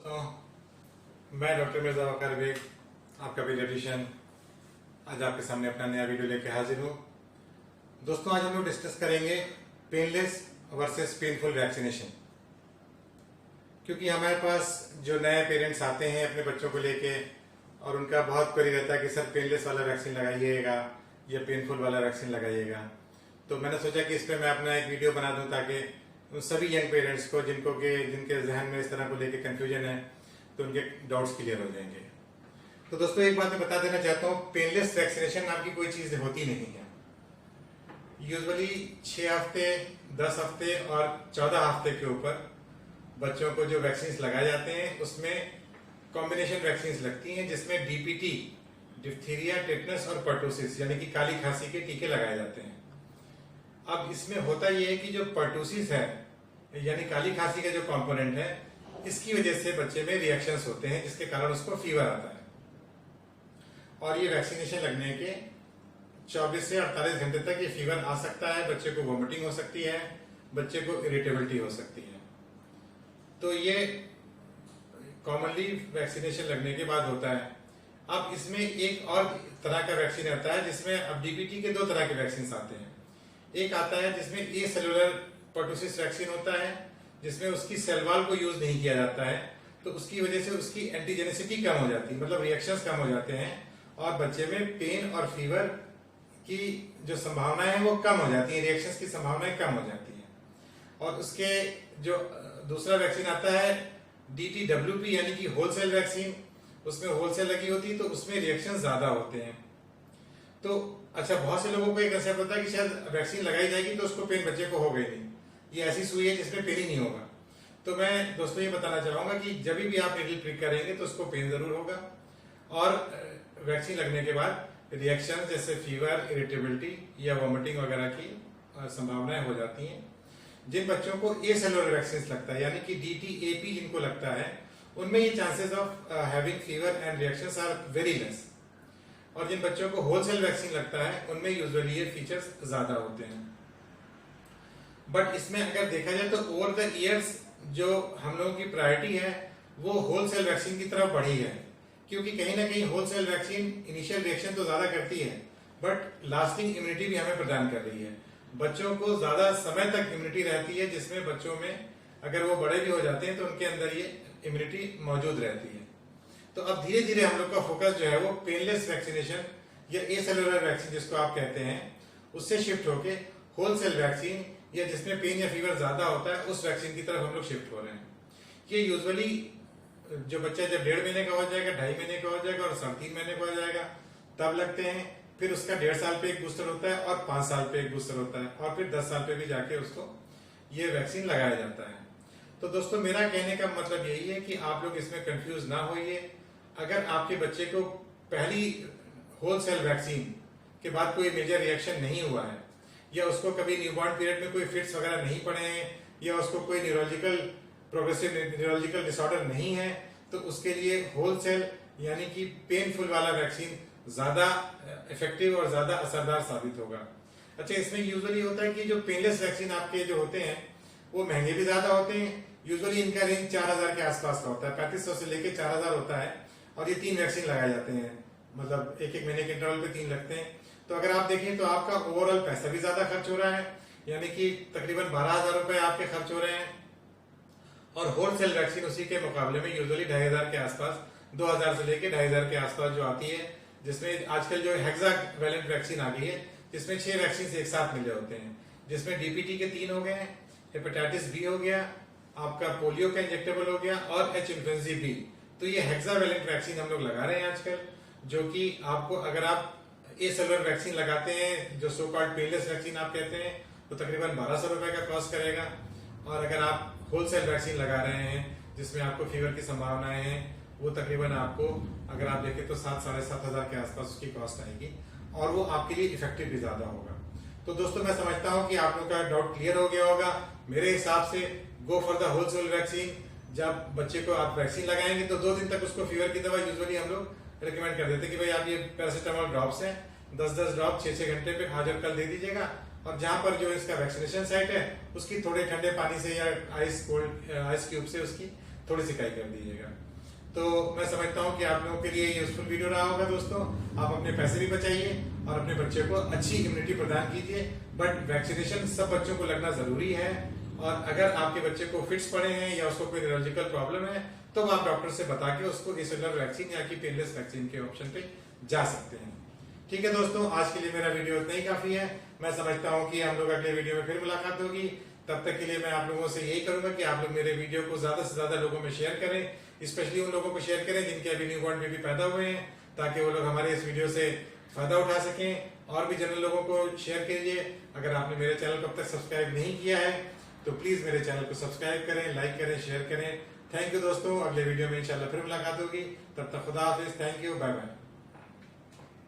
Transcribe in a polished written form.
तो मैं डॉक्टर मिर्जा वकार बेग, आपका पीडियाट्रिशियन, आज आपके सामने अपना नया वीडियो लेके हाजिर हूँ। दोस्तों, आज हम लोग डिस्कस करेंगे पेनलेस वर्सेस पेनफुल वैक्सीनेशन। क्योंकि हमारे पास जो नए पेरेंट्स आते हैं अपने बच्चों को लेके और उनका बहुत क्वेरी रहता है कि सर पेनलेस वाला वैक्सीन लगाइएगा या पेनफुल वाला वैक्सीन लगाइएगा। तो मैंने सोचा कि इस पर मैं अपना एक वीडियो बना दूं ताकि उन सभी यंग पेरेंट्स को जिनके जहन में इस तरह को लेके कंफ्यूजन है तो उनके डाउट्स क्लियर हो जाएंगे। तो दोस्तों, एक बात मैं बता देना चाहता हूँ, पेनलेस वैक्सीनेशन नाम की कोई चीज होती नहीं है। यूजुअली 6 हफ्ते, 10 हफ्ते और 14 हफ्ते के ऊपर बच्चों को जो वैक्सीन लगाए जाते हैं उसमें कॉम्बिनेशन वैक्सीन लगती हैं, जिसमें डीपीटी, डिप्थीरिया, टेटनस और पर्टूसिस यानी कि काली खांसी के टीके लगाए जाते हैं। अब इसमें होता यह है कि जो पर्टूसिस है यानी काली खांसी का जो कंपोनेंट है, इसकी वजह से बच्चे में रिएक्शंस होते हैं जिसके कारण उसको फीवर आता है। और ये वैक्सीनेशन लगने के 24 से 48 घंटे तक ये फीवर आ सकता है, बच्चे को वॉमिटिंग हो सकती है, बच्चे को इरिटेबिलिटी हो सकती है। तो ये कॉमनली वैक्सीनेशन लगने के बाद होता है। अब इसमें एक और तरह का वैक्सीन आता है जिसमें अब डीपीटी के 2 तरह के वैक्सीन आते हैं। एक आता है जिसमें ए सेलुलर पर्टूसिस वैक्सीन होता है, जिसमें उसकी सेल वॉल को यूज नहीं किया जाता है, तो उसकी वजह से उसकी एंटीजेनिसिटी कम हो जाती है, मतलब रिएक्शंस कम हो जाते हैं और बच्चे में पेन और फीवर की जो संभावना है वो कम हो जाती है, रिएक्शंस की संभावनाएं कम हो जाती है। और उसके जो दूसरा वैक्सीन आता है DTWP यानी कि होलसेल वैक्सीन, उसमें होलसेल लगी होती है तो उसमें रिएक्शन ज्यादा होते हैं। तो अच्छा, बहुत से लोगों को एक कंसेप्ट होता है कि शायद वैक्सीन लगाई जाएगी तो उसको पेन बच्चे को हो गई नहीं, ये ऐसी सुई है जिसमें पेन ही नहीं होगा। तो मैं दोस्तों ये बताना चाहूंगा कि जब भी आप नीडल प्रिक करेंगे तो उसको पेन जरूर होगा और वैक्सीन लगने के बाद रिएक्शन जैसे फीवर, इरिटेबिलिटी या वॉमिटिंग वगैरह की संभावनाएं हो जाती हैं। जिन बच्चों को ए सेलुलर वैक्सीन लगता है यानी कि DTAP जिनको लगता है, उनमें ये chances of having fever and reactions are very less. और जिन बच्चों को होलसेल वैक्सीन लगता है उनमें यूजुअली ये फीचर्स ज्यादा होते हैं। बट इसमें अगर देखा जाए तो ओवर द इयर्स जो हम लोगों की प्रायोरिटी है वो होलसेल वैक्सीन की तरफ बढ़ी है, क्योंकि कहीं ना कहीं होलसेल वैक्सीन इनिशियल रिएक्शन तो ज्यादा करती है बट लास्टिंग इम्यूनिटी भी हमें प्रदान कर रही है। बच्चों को ज्यादा समय तक इम्यूनिटी रहती है, जिसमें बच्चों में अगर वो बड़े भी हो जाते हैं तो उनके अंदर ये इम्यूनिटी मौजूद रहती है। तो अब धीरे धीरे हम लोग का फोकस जो है वो पेनलेस वैक्सीनेशन या ए सेलुलर वैक्सीन जिसको आप कहते हैं उससे शिफ्ट होके होलसेल वैक्सीन या जिसमें पेन या फीवर ज्यादा होता है उस वैक्सीन की तरफ हम लोग शिफ्ट हो रहे हैं। ये यूजुअली जो बच्चा जब 1.5 महीने का हो जाएगा, 2.5 महीने का हो जाएगा और 3.5 महीने का हो जाएगा तब लगते हैं। फिर उसका 1.5 साल पे एक बूस्टर होता है और 5 साल पे एक बूस्टर होता है और फिर 10 साल पे भी जाके उसको ये वैक्सीन लगाया जाता है। तो दोस्तों, मेरा कहने का मतलब यही है कि आप लोग इसमें कंफ्यूज ना होइए। अगर आपके बच्चे को पहली होलसेल वैक्सीन के बाद कोई मेजर रिएक्शन नहीं हुआ है या उसको कभी न्यूबॉर्न पीरियड में कोई फिट्स वगैरह नहीं पड़े हैं या उसको कोई प्रोग्रेसिव न्यूरोलॉजिकल डिसऑर्डर नहीं है, तो उसके लिए होलसेल यानी कि पेनफुल वाला वैक्सीन ज्यादा इफेक्टिव और ज्यादा असरदार साबित होगा। अच्छा, इसमें यूजुअली होता है कि जो पेनलेस वैक्सीन आपके जो होते हैं वो महंगे भी ज्यादा होते हैं। यूजुअली इनका रेंज 4000 के आसपास का होता है, 3500 से लेके 4000 होता है और ये 3 वैक्सीन लगाए जाते हैं, मतलब एक महीने के इंटरवल पे 3 लगते हैं। तो अगर आप देखें तो आपका ओवरऑल पैसा भी ज्यादा खर्च हो रहा है, यानी कि तकरीबन 12,000 रुपए आपके खर्च हो रहे हैं। और होलसेल वैक्सीन उसी के मुकाबले में यूजुअली 2500 के आसपास, 2000 से लेके 2500 के आसपास जो आती है, जिसमें आजकल जो हेक्सावैलेंट वैक्सीन आ गई है जिसमें 6 वैक्सीन एक साथ मिले होते हैं, जिसमें डीपीटी के 3 हो गए हैं, हेपेटाइटिस बी हो गया, आपका पोलियो का इंजेक्टेबल हो गया और एच इन्फ्लुएंजा बी। तो ये हेक्सावैलेंट वैक्सीन हम लोग लगा रहे हैं आजकल, जो कि आपको अगर आप ए सेलुलर वैक्सीन लगाते हैं जो सो कॉल्ड पेनलेस वैक्सीन आप कहते हैं तो तकरीबन 1200 रुपए का कॉस्ट करेगा। और अगर आप होलसेल वैक्सीन लगा रहे हैं जिसमें आपको फीवर की संभावनाएं हैं वो तकरीबन आपको अगर आप देखें तो 7,000-7,500 के आसपास उसकी कॉस्ट आएगी और वो आपके लिए इफेक्टिव भी ज्यादा होगा। तो दोस्तों, मैं समझता हूं कि आप लोग का डाउट क्लियर हो गया होगा। मेरे हिसाब से go for the wholesale vaccine. जब बच्चे को आप वैक्सीन लगाएंगे तो 2 दिन तक उसको फीवर की दवा यूजुअली हम लोग रिकमेंड कर देते हैं कि भाई आप ये पैरासिटामोल ड्रॉप्स हैं 10-10 ड्रॉप 6-6 घंटे पे आज और कल दे दीजिएगा। और जहां पर जो इसका वैक्सीनेशन साइट है उसकी थोड़े ठंडे पानी से या आइस क्यूब से उसकी थोड़ी सी कर दीजिएगा। तो मैं समझता हूँ कि आप लोगों के लिए यूजफुल वीडियो रहा होगा दोस्तों। आप अपने पैसे भी बचाइए और अपने बच्चे को अच्छी इम्यूनिटी प्रदान कीजिए। बट वैक्सीनेशन सब बच्चों को लगना जरूरी है, और अगर आपके बच्चे को फिट्स पड़े हैं या उसको कोई न्यूरोलॉजिकल प्रॉब्लम है तो आप डॉक्टर से बता के उसको एसिलर वैक्सीन या कि पेनलेस वैक्सीन के ऑप्शन पे जा सकते हैं। ठीक है दोस्तों, आज के लिए मेरा वीडियो इतना ही काफी है। मैं समझता हूँ कि हम लोग अगले वीडियो में फिर मुलाकात होगी। तब तक के लिए मैं आप लोगों से यही करूंगा कि आप लोग मेरे वीडियो को ज्यादा से ज्यादा लोगों में शेयर करें, स्पेशली उन लोगों को शेयर करें जिनके अभी न्यूबॉर्न बेबी पैदा हुए हैं, ताकि वो लोग हमारे इस वीडियो से फायदा उठा सकें। और भी जनरल लोगों को शेयर कीजिए। अगर आपने मेरे चैनल को अब तक सब्सक्राइब नहीं किया है तो प्लीज मेरे चैनल को सब्सक्राइब करें, लाइक करें, शेयर करें। थैंक यू दोस्तों, अगले वीडियो में इंशाल्लाह फिर मुलाकात होगी। तब तक खुदा हाफिज, थैंक यू, बाय बाय।